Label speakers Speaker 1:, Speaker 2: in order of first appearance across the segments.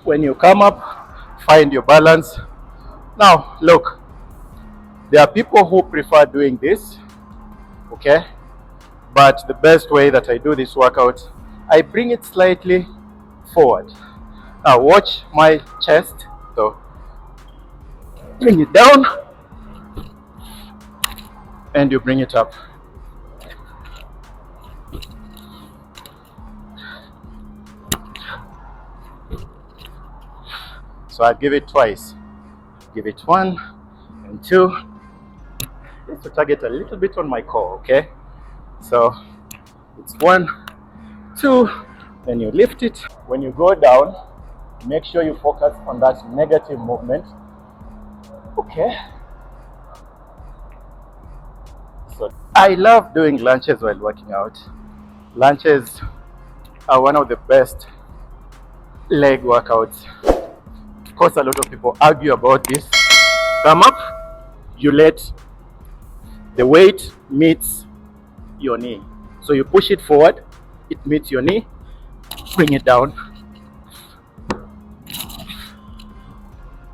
Speaker 1: When you come up, find your balance. Now, look, there are people who prefer doing this, okay? But the best way that I do this workout, I bring it slightly forward. Now, watch my chest. So, bring it down and you bring it up. So I give it twice. Give it 1 and 2. Just to target a little bit on my core, okay? So it's 1, 2, then you lift it. When you go down, make sure you focus on that negative movement, okay? So I love doing lunges while working out. Lunges are one of the best leg workouts. Of course, a lot of people argue about this. Come up, you let the weight meets your knee. So you push it forward, it meets your knee, bring it down.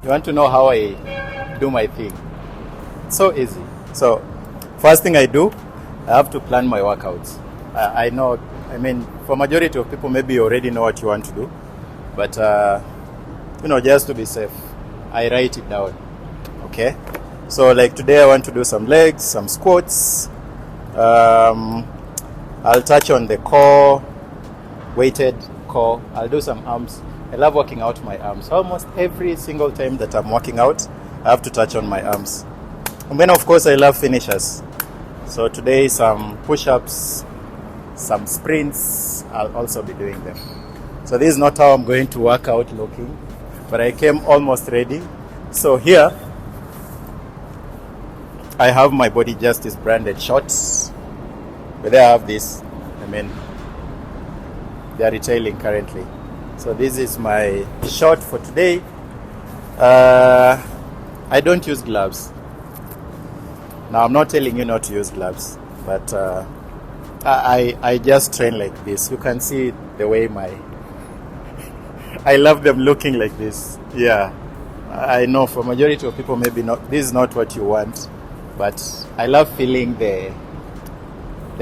Speaker 1: You want to know how I do my thing? It's so easy. So first thing I do, I have to plan my workouts. I know, I mean, for majority of people, maybe you already know what you want to do, but you know, just to be safe, I write it down. Okay, so like today I want to do some legs, some squats. I'll touch on the core, weighted core. I'll do some arms. I love working out my arms. Almost every single time that I'm working out, I have to touch on my arms. And then of course I love finishers. So today some push-ups, some sprints, I'll also be doing them. So this is not how I'm going to work out looking, but I came almost ready. So here, I have my BodyJustice branded shorts. But I have this, I mean, they are retailing currently. So this is my short for today. I don't use gloves. Now I'm not telling you not to use gloves, but I just train like this. You can see the way I love them looking like this. Yeah, I know for majority of people maybe not. This is not what you want, but I love feeling the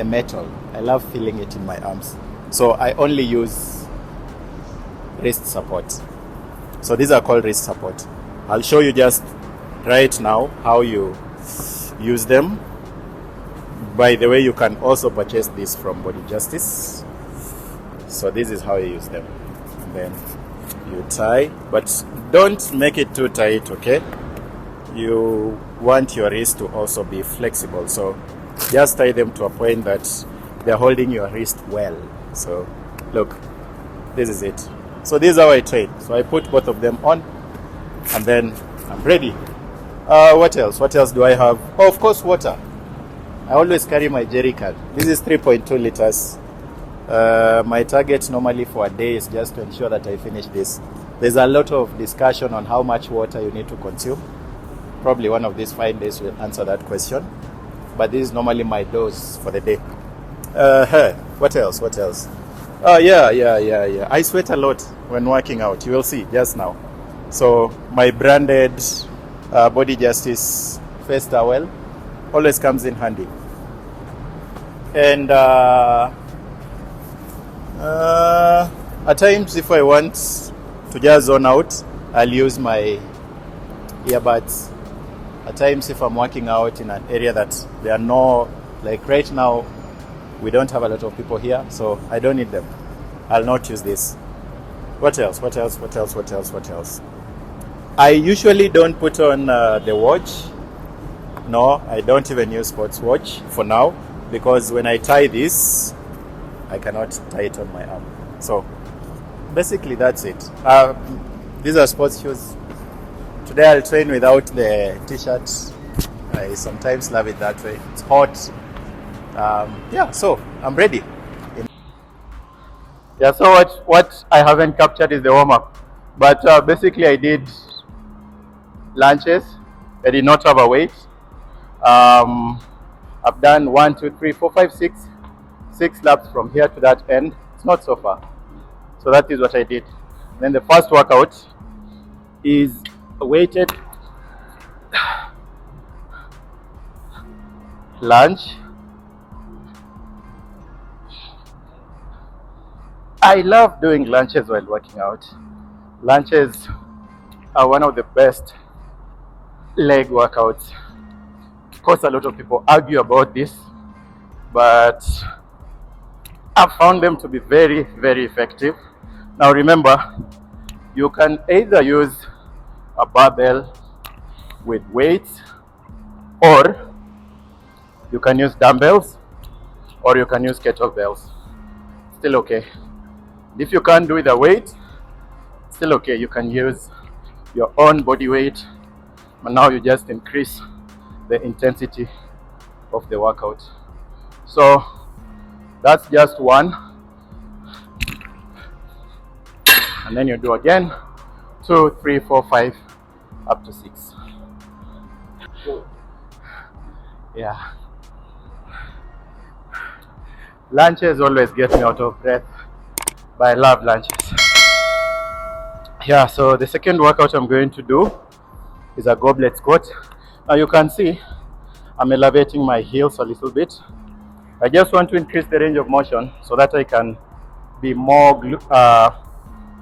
Speaker 1: metal. I love feeling it in my arms. So I only use wrist support. So these are called wrist support. I'll show you just right now how you use them. By the way, you can also purchase this from BodyJustice. So this is how you use them. And then you tie, but don't make it too tight, okay? You want your wrist to also be flexible. So just tie them to a point that they're holding your wrist well. So look, this is it. So this is how I train. So I put both of them on and then I'm ready. What else? What else do I have? Oh, of course, water. I always carry my jerry can. This is 3.2 liters. My target normally for a day is just to ensure that I finish this. There's a lot of discussion on how much water you need to consume. Probably one of these fine days will answer that question. But this is normally my dose for the day. What else? What else? Oh, yeah. I sweat a lot when working out. You will see just now. So my branded BodyJustice face towel always comes in handy. And at times, if I want to just zone out, I'll use my earbuds. At times, if I'm working out in an area that there are no, like right now, we don't have a lot of people here, so I don't need them. I'll not use this. What else? I usually don't put on the watch. No, I don't even use sports watch for now, because when I tie this, I cannot tie it on my arm. So basically that's it. These are sports shoes. Today I'll train without the t-shirt. I sometimes love it that way. It's hot. Yeah, so I'm ready. Yeah, so what I haven't captured is the warm-up. But basically I did lunges. I did not have a weight. I've done 1, 2, 3, 4, 5, 6 laps from here to that end. It's not so far. So that is what I did. Then the first workout is a weighted lunge. I love doing lunges while working out. Lunges are one of the best leg workouts. Of course, a lot of people argue about this, but I've found them to be very, very effective. Now remember, you can either use a barbell with weights, or you can use dumbbells, or you can use kettlebells. Still okay. If you can't do the weight, still okay. You can use your own body weight, but now you just increase the intensity of the workout. So that's just one, and then you do again 2, 3, 4, 5 up to 6. Yeah, lunges always get me out of breath, but I love lunges. Yeah, so the second workout I'm going to do is a goblet squat. Now you can see I'm elevating my heels a little bit. I just want to increase the range of motion so that I can be more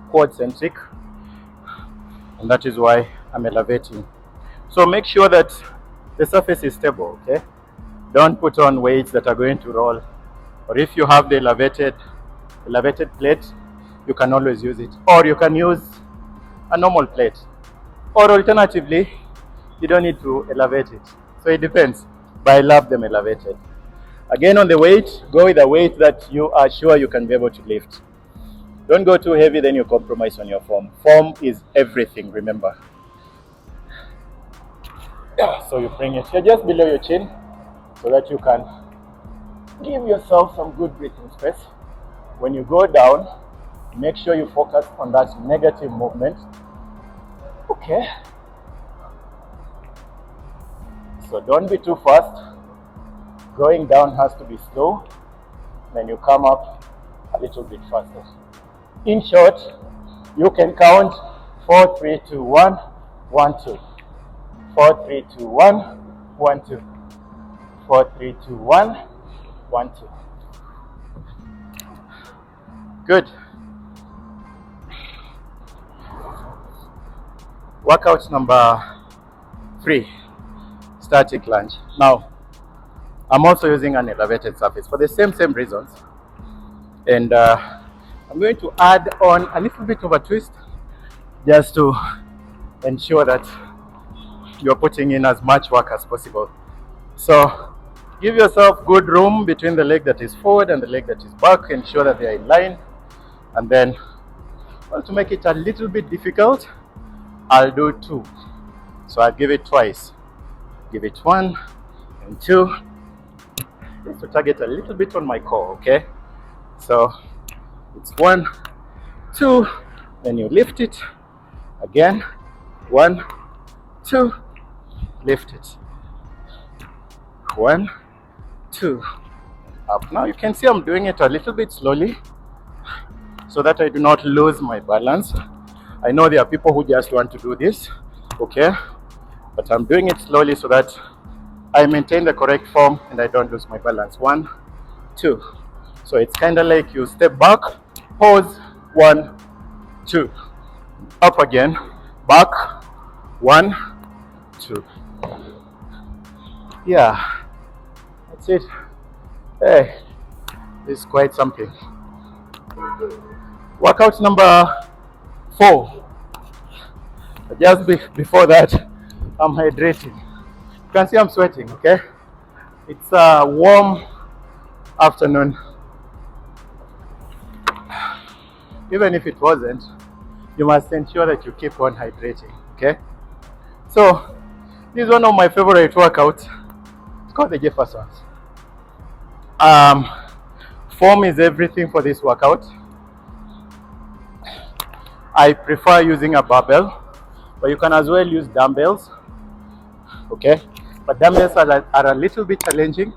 Speaker 1: quad centric, and that is why I'm elevating. So make sure that the surface is stable, okay? Don't put on weights that are going to roll, or if you have the elevated plate, you can always use it, or you can use a normal plate, or alternatively you don't need to elevate it. So it depends, but I love them elevated. Again, on the weight, go with a weight that you are sure you can be able to lift. Don't go too heavy, then you compromise on your form. Form is everything, remember. So you bring it here just below your chin so that you can give yourself some good breathing space. When you go down, make sure you focus on that negative movement. Okay. So don't be too fast. Going down has to be slow. Then you come up a little bit faster. In short, you can count 4, 3, 2, 1, 1, 2. 4, 3, 2, 1, 1, 2. 4, 3, 2, 1, 1, 2. Good. Workout number 3, static lunge. Now, I'm also using an elevated surface for the same reasons, and I'm going to add on a little bit of a twist just to ensure that you're putting in as much work as possible. So give yourself good room between the leg that is forward and the leg that is back. Ensure that they are in line, and then, well, to make it a little bit difficult, I'll do 2. So I'll give it twice. Give it 1 and 2. Just to target a little bit on my core, okay? So it's 1, 2, then you lift it again. 1, 2, lift it. 1, 2, up. Now you can see I'm doing it a little bit slowly so that I do not lose my balance. I know there are people who just want to do this, okay? But I'm doing it slowly so that I maintain the correct form and I don't lose my balance. 1, 2. So it's kind of like you step back, pause, 1, 2. Up again, back, 1, 2. Yeah, that's it. Hey, this is quite something. Workout number 4. Just before that, I'm hydrating. You can see I'm sweating, okay? It's a warm afternoon. Even if it wasn't, you must ensure that you keep on hydrating, okay? So, this is one of my favorite workouts. It's called the Jeffersons. Form is everything for this workout. I prefer using a barbell, but you can as well use dumbbells, okay? But dumbbells are a little bit challenging.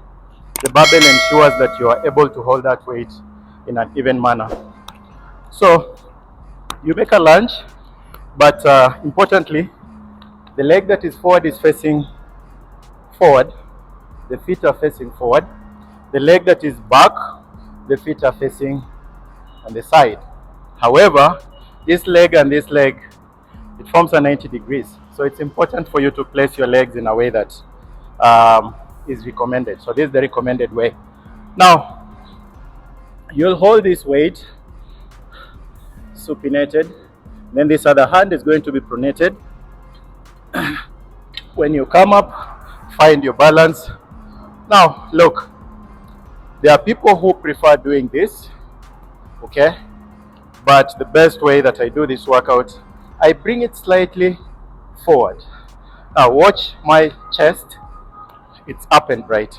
Speaker 1: The barbell ensures that you are able to hold that weight in an even manner. So You make a lunge, but importantly, the leg that is forward is facing forward, the feet are facing forward. The leg that is back, the feet are facing on the side. However, this leg and this leg, it forms a 90 degrees. So it's important for you to place your legs in a way that is recommended. So this is the recommended way. Now, you'll hold this weight supinated. Then this other hand is going to be pronated. When you come up, find your balance. Now, look, there are people who prefer doing this, okay? But the best way that I do this workout, I bring it slightly forward. Now, watch my chest. It's up and right.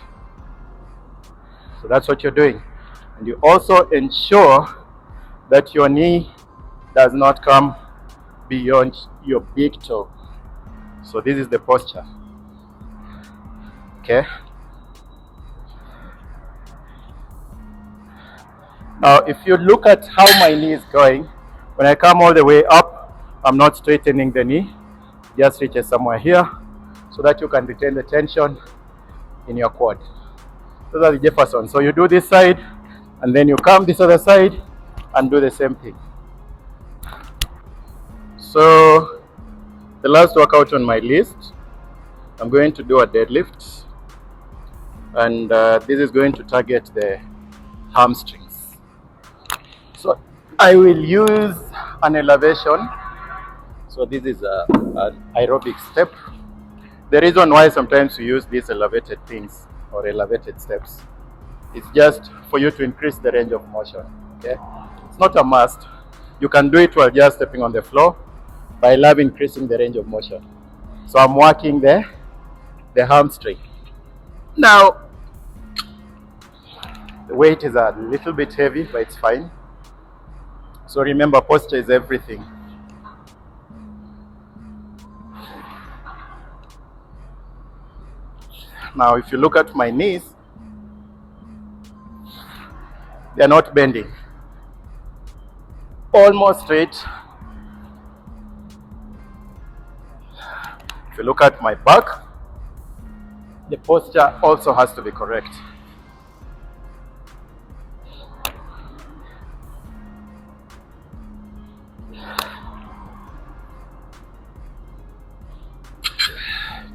Speaker 1: So that's what you're doing. And you also ensure that your knee does not come beyond your big toe. So this is the posture. Okay. Now, if you look at how my knee is going, when I come all the way up, I'm not straightening the knee. Just reach somewhere here so that you can retain the tension in your quad. Those are the Jefferson. So you do this side, and then you come this other side and do the same thing. So the last workout on my list, I'm going to do a deadlift, and this is going to target the hamstrings. So I will use an elevation. So this is an aerobic step. The reason why sometimes we use these elevated things or elevated steps is just for you to increase the range of motion. Okay, it's not a must. You can do it while just stepping on the floor, but I love increasing the range of motion. So I'm working the hamstring. Now, the weight is a little bit heavy, but it's fine. So remember, posture is everything. Now, if you look at my knees, they're not bending. Almost straight. If you look at my back, the posture also has to be correct.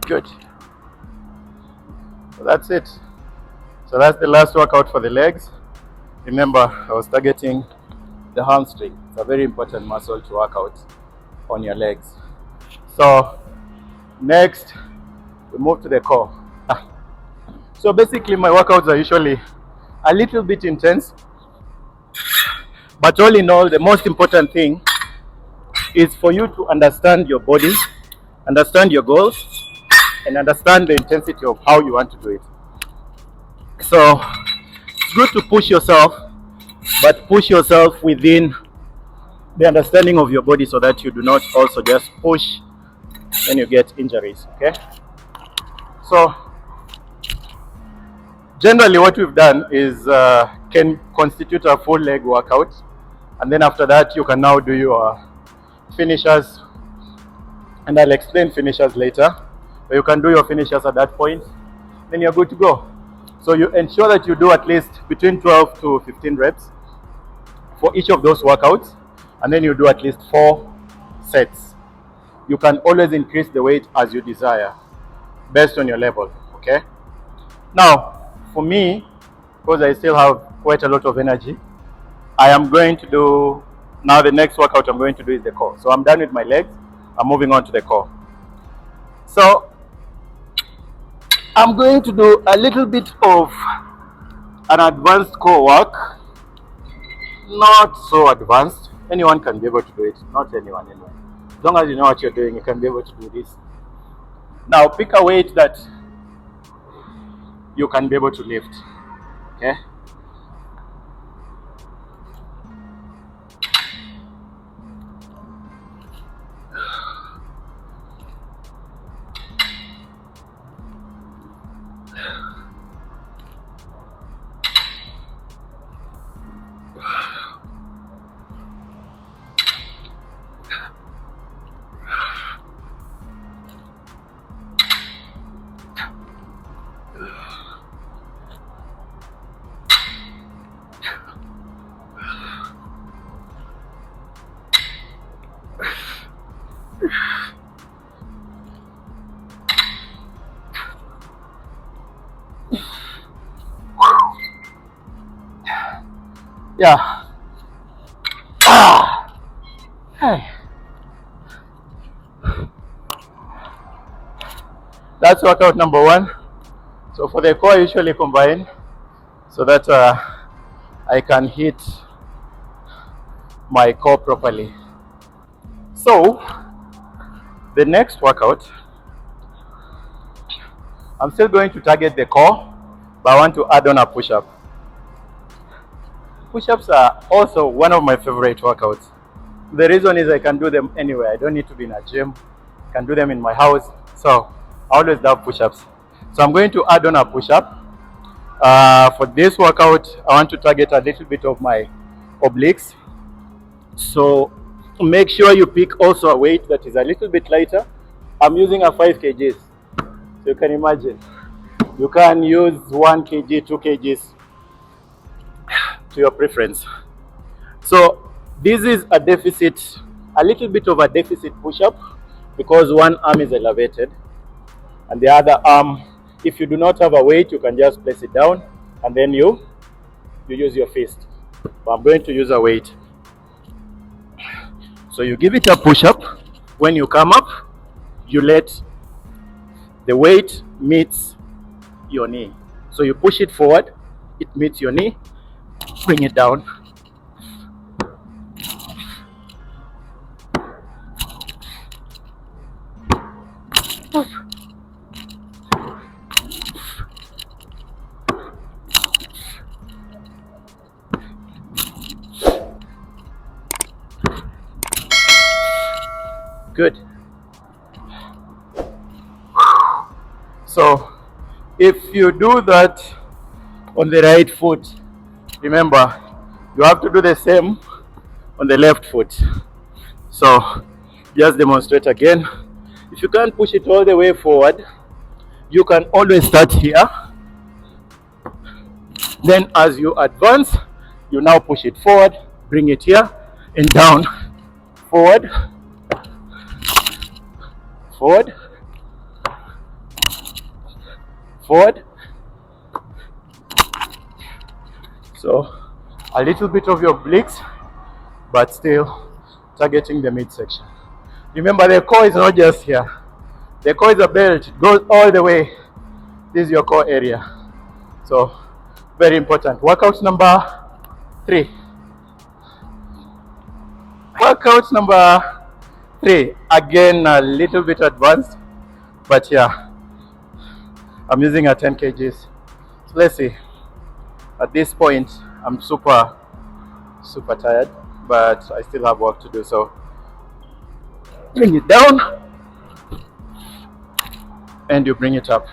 Speaker 1: Good. So that's it. So that's the last workout for the legs. Remember, I was targeting the hamstring. It's a very important muscle to work out on your legs. So next, we move to the core. So basically, my workouts are usually a little bit intense, but all in all, the most important thing is for you to understand your body, understand your goals, and understand the intensity of how you want to do it. So it's good to push yourself, but push yourself within the understanding of your body so that you do not also just push and you get injuries. Okay, so generally what we've done is can constitute a full leg workout, and then after that you can now do your finishers, and I'll explain finishers later, but you can do your finishers at that point, then you're good to go. So you ensure that you do at least between 12 to 15 reps for each of those workouts, and then you do at least 4 sets. You can always increase the weight as you desire based on your level. Okay, now for me, because I still have quite a lot of energy, I am going to do, now the next workout I'm going to do is the core. So I'm done with my legs, I'm moving on to the core. So I'm going to do a little bit of an advanced core work. Not so advanced. Anyone can be able to do it. Not anyone anyway. As long as you know what you're doing, you can be able to do this. Now pick a weight that you can be able to lift. Okay? Yeah. Ah. Hey. That's workout number 1. So for the core, I usually combine so that I can hit my core properly. So the next workout, I'm still going to target the core, but I want to add on a push-up. Push-ups are also one of my favorite workouts. The reason is I can do them anywhere. I don't need to be in a gym. I can do them in my house. So I always love push-ups. So I'm going to add on a push-up. For this workout, I want to target a little bit of my obliques. So make sure you pick also a weight that is a little bit lighter. I'm using a 5 kgs. So you can imagine. You can use 1 kg, 2 kgs to your preference. So this is a deficit, a little bit of a deficit push-up because one arm is elevated and the other arm, if you do not have a weight, you can just place it down and then you use your fist. But I'm going to use a weight. So you give it a push-up. When you come up, you let the weight meets your knee. So you push it forward, it meets your knee, bring it down. Good. So if you do that on the right foot, remember you have to do the same on the left foot. So just demonstrate again. If you can't push it all the way forward, you can always start here. Then as you advance, you now push it forward, bring it here and down, forward, forward, forward. So a little bit of your obliques, but still targeting the midsection. Remember, the core is not just here. The core is a belt, it goes all the way. This is your core area. So very important. Workout number 3. Workout number 3. Again, a little bit advanced, but yeah, I'm using a 10 kgs. So let's see. At this point, I'm super tired, but I still have work to do. So bring it down and you bring it up.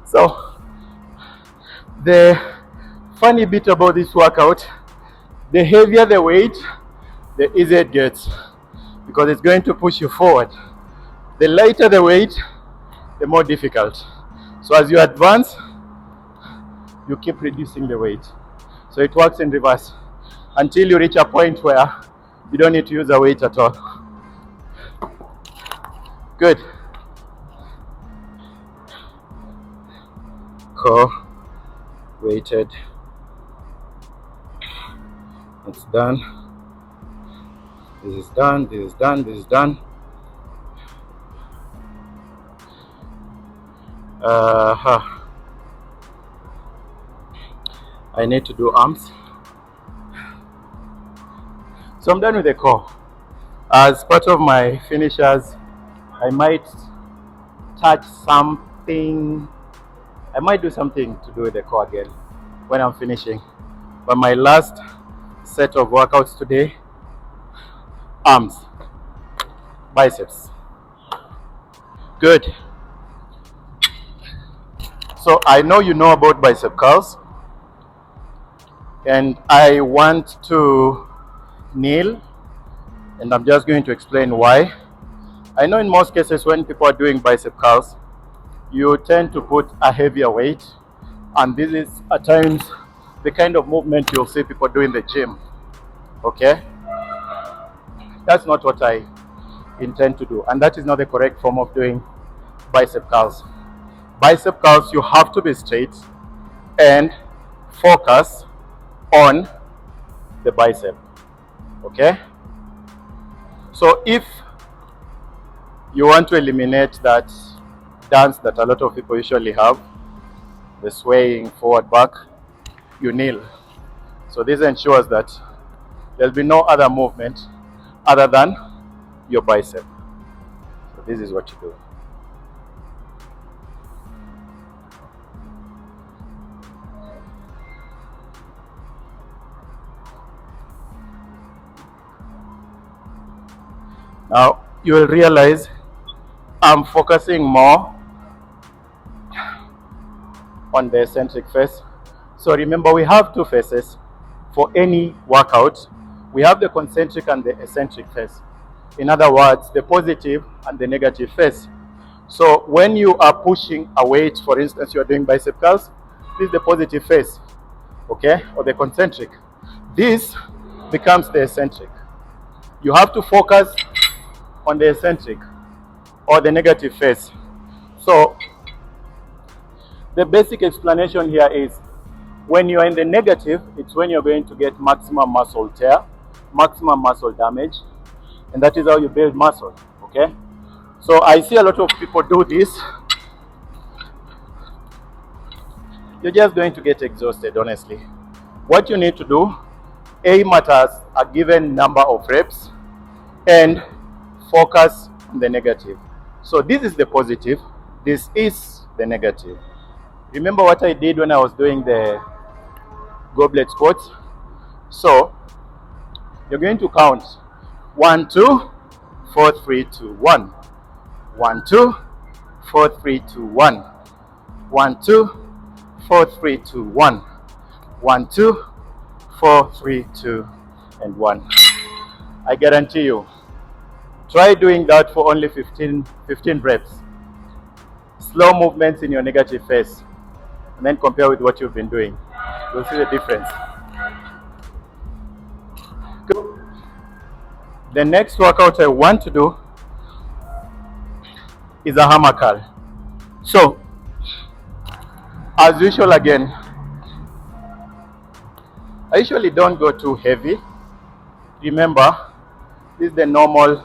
Speaker 1: So the funny bit about this workout, the heavier the weight, the easier it gets because it's going to push you forward. The lighter the weight, the more difficult. So as you advance, you keep reducing the weight. So it works in reverse until you reach a point where you don't need to use a weight at all. Good. Core weighted. It's done. This is done. This is done. This is done. I need to do arms. So I'm done with the core. As part of my finishers, I might touch something. I might do something to do with the core again when I'm finishing. But my last set of workouts today, arms, biceps. Good. So I know you know about bicep curls, and I want to kneel And I'm just going to explain why. I know in most cases when people are doing bicep curls, you tend to put a heavier weight, and this is at times the kind of movement you'll see people do in the gym. Okay? That's not what I intend to do, and that is not the correct form of doing bicep curls. Bicep curls, you have to be straight and focus on the bicep. Okay? So if you want to eliminate that dance that a lot of people usually have, the swaying forward back, you kneel. So this ensures that there'll be no other movement other than your bicep. So this is what you do. Now you will realize I'm focusing more on the eccentric face. So remember, we have two faces for any workout. We have the concentric and the eccentric face. In other words, the positive and the negative face. So when you are pushing a weight, for instance, you are doing bicep curls, this is the positive face, okay, or the concentric. This becomes the eccentric. You have to focus on the eccentric or the negative face. So the basic explanation here is when you are in the negative, it's when you're going to get maximum muscle tear, maximum muscle damage, and that is how you build muscle. Okay? So I see a lot of people do this. You're just going to get exhausted, honestly. What you need to do, aim at a given number of reps and focus on the negative. So this is the positive, this is the negative. Remember what I did when I was doing the goblet squats? So you're going to count 1, 2, 4, 3, 2, 1. 1, 2, 4, 3, 2, 1. 1, 2, 4, 3, 2, 1. 1, 2, 4, 3, 2, and 1. I guarantee you, try doing that for only 15 reps. Slow movements in your negative face, and then compare with what you've been doing. You'll see the difference. The next workout I want to do is a hammer curl. So, as usual again, I usually don't go too heavy. Remember, this is the normal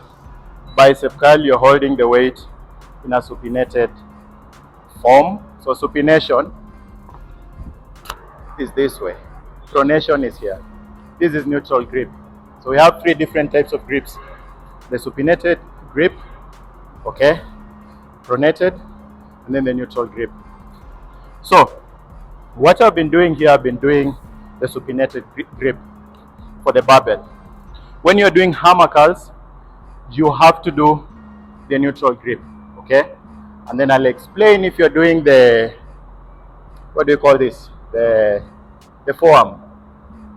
Speaker 1: bicep curl. You're holding the weight in a supinated form. So supination is this way. Pronation is here. This is neutral grip. So we have 3 different types of grips. The supinated grip, okay, pronated, and then the neutral grip. So what I've been doing here, I've been doing the supinated grip for the barbell. When you're doing hammer curls, you have to do the neutral grip, okay? And then I'll explain if you're doing the, what do you call this? The forearm.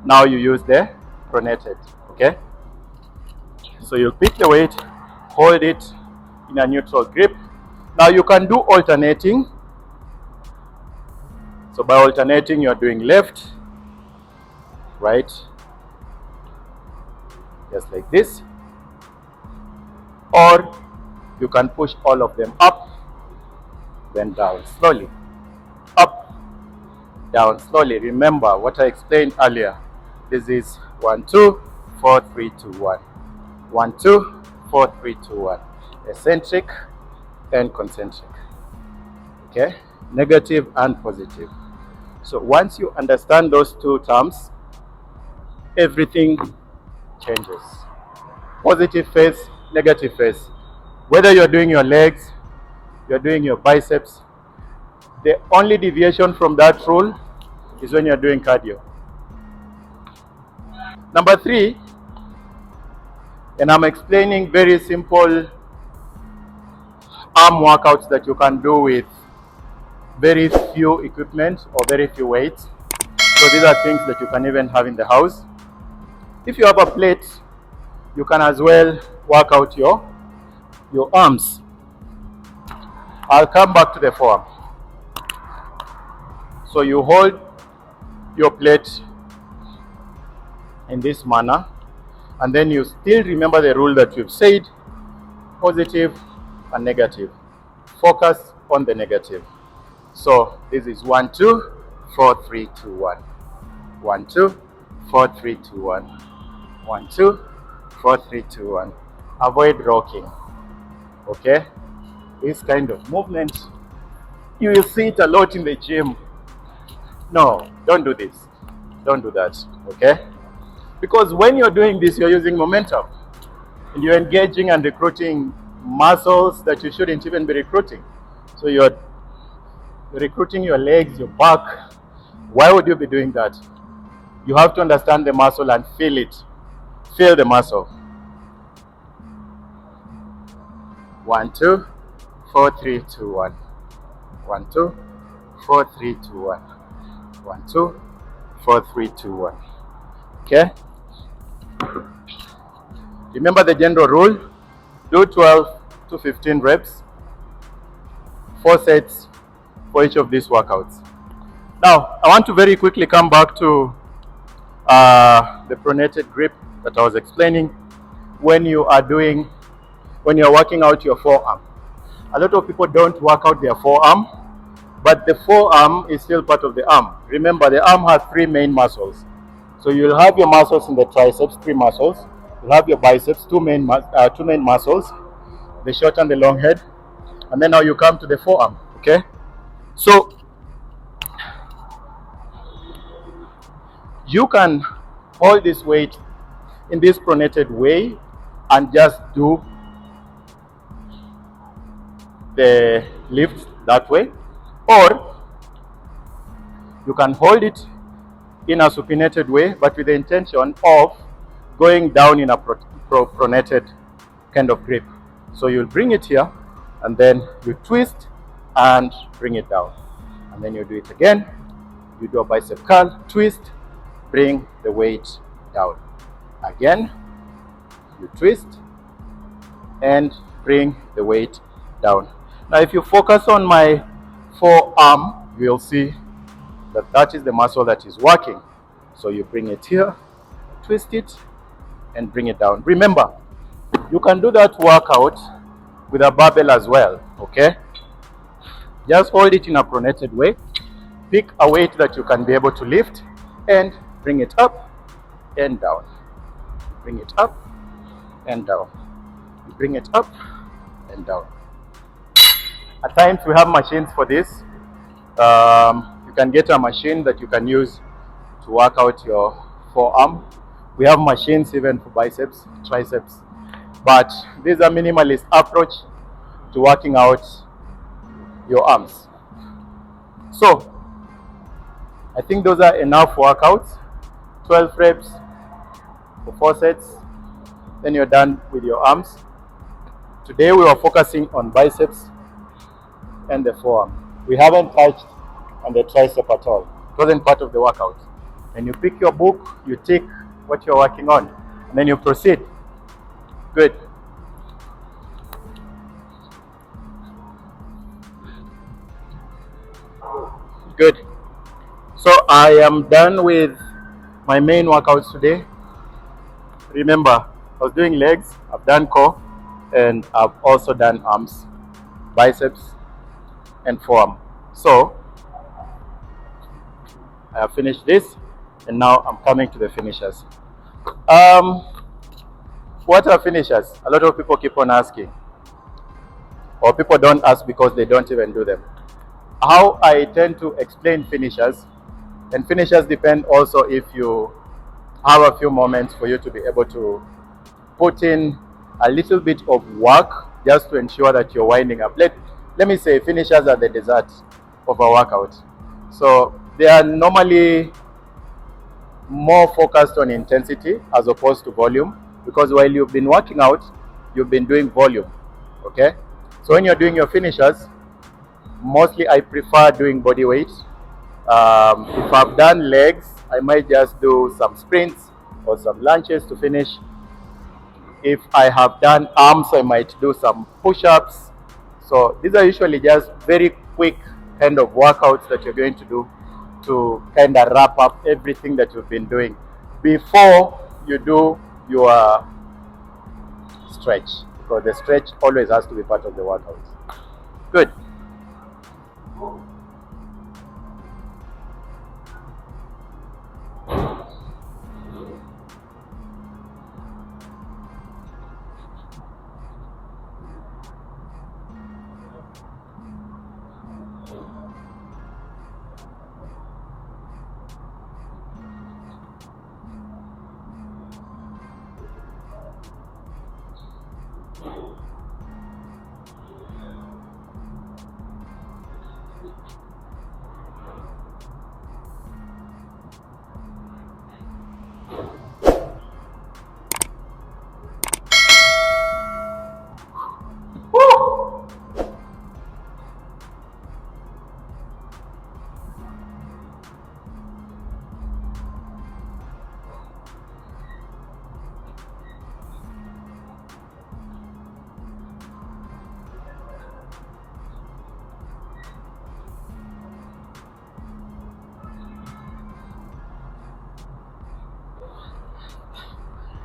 Speaker 1: Now you use the pronated, okay? So you'll pick the weight, hold it in a neutral grip. Now you can do alternating. So by alternating, you're doing left, right, just like this. Or you can push all of them up, then down slowly. Up, down slowly. Remember what I explained earlier. This is 1, 2, 4, 3, 2, 1. 1, 2, 4, 3, 2, 1. Eccentric and concentric. Okay? Negative and positive. So once you understand those 2 terms, everything changes. Positive face, negative face. Whether you're doing your legs, you're doing your biceps, the only deviation from that rule is when you're doing cardio. Number 3, and I'm explaining very simple arm workouts that you can do with very few equipment or very few weights. So these are things that you can even have in the house. If you have a plate, you can as well work out your arms. I'll come back to the forearm. So you hold your plate in this manner, and then you still remember the rule that we've said: positive and negative. Focus on the negative. So this is 1, 2, 4, 3, 2, 1. 1, 2, 4, 3, 2, 1. 1, 2, 4, 3, 2, 1. Avoid rocking. Okay? This kind of movement, you will see it a lot in the gym. No, don't do this. Don't do that. Okay? Because when you're doing this, you're using momentum. And you're engaging and recruiting muscles that you shouldn't even be recruiting. So you're recruiting your legs, your back. Why would you be doing that? You have to understand the muscle and feel it. Feel the muscle. 1, 2, 4, 3, 2, 1. 1, 2, 4, 3, 2, 1. 1, 2, 4, 3, 2, 1. Okay? Remember the general rule. Do 12 to 15 reps. 4 sets for each of these workouts. Now, I want to very quickly come back to the pronated grip that I was explaining when you're working out your forearm. A lot of people don't work out their forearm, but the forearm is still part of the arm. Remember, the arm has 3 main muscles. So you'll have your muscles in the triceps, 3 muscles. You'll have your biceps, two main muscles, the short and the long head. And then now you come to the forearm, okay? So you can hold this weight in this pronated way and just do the lift that way, or you can hold it in a supinated way, but with the intention of going down in a pronated kind of grip. So you'll bring it here, and then you twist and bring it down, and then you do it again. You do a bicep curl, twist, bring the weight down. Again, you twist and bring the weight down. Now, if you focus on my forearm, you will see that that is the muscle that is working. So you bring it here, twist it, and bring it down. Remember, you can do that workout with a barbell as well, okay? Just hold it in a pronated way. Pick a weight that you can be able to lift and bring it up and down. Bring it up and down. Bring it up and down. At times we have machines for this. You can get a machine that you can use to work out your forearm. We have machines even for biceps, triceps. But this is a minimalist approach to working out your arms. So, I think those are enough workouts. 12 reps for 4 sets. Then you're done with your arms. Today we are focusing on biceps and the forearm. We haven't touched on the tricep at all. It wasn't part of the workout. And you pick your book, you tick what you're working on, and then you proceed. Good. Good. So I am done with my main workouts today. Remember, I was doing legs, I've done core, and I've also done arms, biceps, and forearm. So I have finished this, and now I'm coming to the finishers. What are finishers? A lot of people keep on asking, or people don't ask because they don't even do them. How I tend to explain finishers, and finishers depend also if you have a few moments for you to be able to put in a little bit of work just to ensure that you're winding up. Let me say finishers are the dessert of a workout. So they are normally more focused on intensity as opposed to volume, because while you've been working out, you've been doing volume, okay? So when you're doing your finishers, mostly I prefer doing body weight. If I've done legs, I might just do some sprints or some lunges to finish. If I have done arms, I might do some push-ups. So these are usually just very quick kind of workouts that you're going to do to kind of wrap up everything that you've been doing before you do your stretch, because the stretch always has to be part of the workout. Good.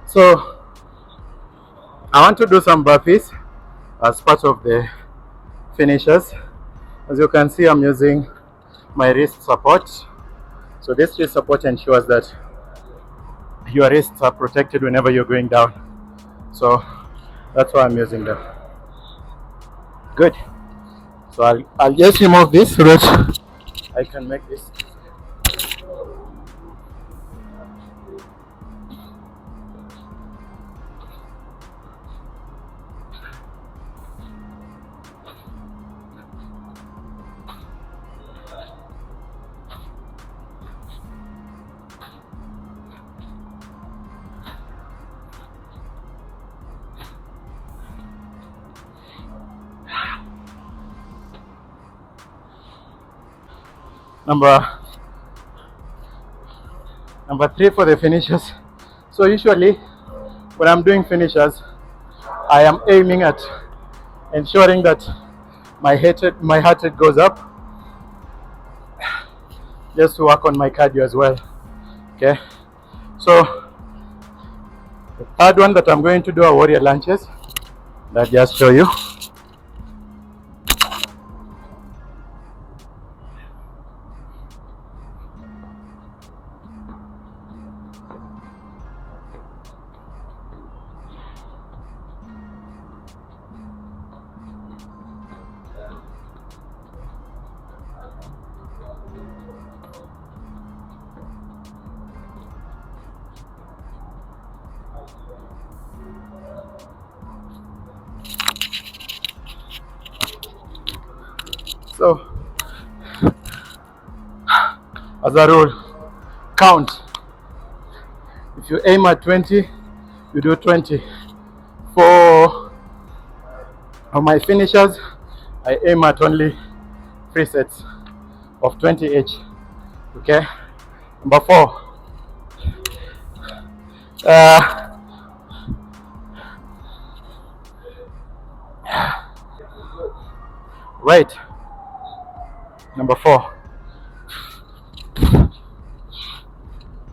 Speaker 1: So I want to do some burpees as part of the finishers. As you can see, I'm using my wrist support. So this wrist support ensures that your wrists are protected whenever you're going down. So that's why I'm using them. Good. So I'll just remove this so that I can make this. Number 3 for the finishers. So usually when I'm doing finishers, I am aiming at ensuring that my heart rate goes up, just to work on my cardio as well. Okay, so the third one that I'm going to do are warrior lunges. I'll just show you. So, as a rule, count. If you aim at 20, you do 20. For my finishers, I aim at only 3 sets of 20 each. Okay. Number 4. Right. Number 4.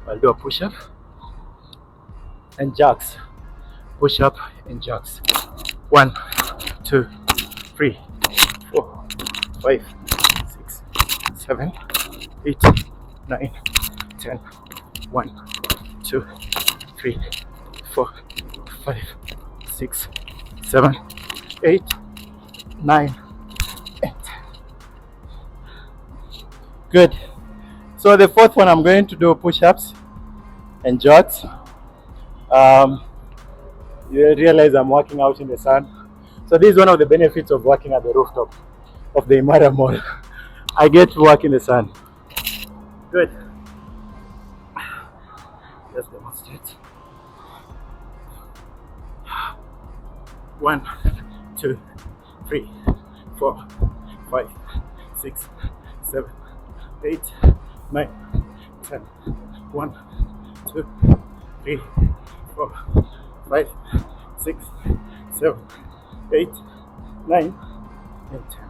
Speaker 1: I'll do a push-up and jacks. Push-up and jacks. 1, 2, 3, 4, 5, 6, 7, 8, 9, 10. 1, 2, 3, 4, 5, 6, 7, 8, 9, 10. Good. So the 4th one, I'm going to do push-ups and jogs. You realize I'm working out in the sun. So this is one of the benefits of working at the rooftop of the Imaara Mall. I get to work in the sun. Good. Just demonstrate. 1, 2, 3, 4, 5, 6, 7, 8, 9, 10. 1, 2, 3, 4, 5,
Speaker 2: 6, 7, 8, 9, and 10.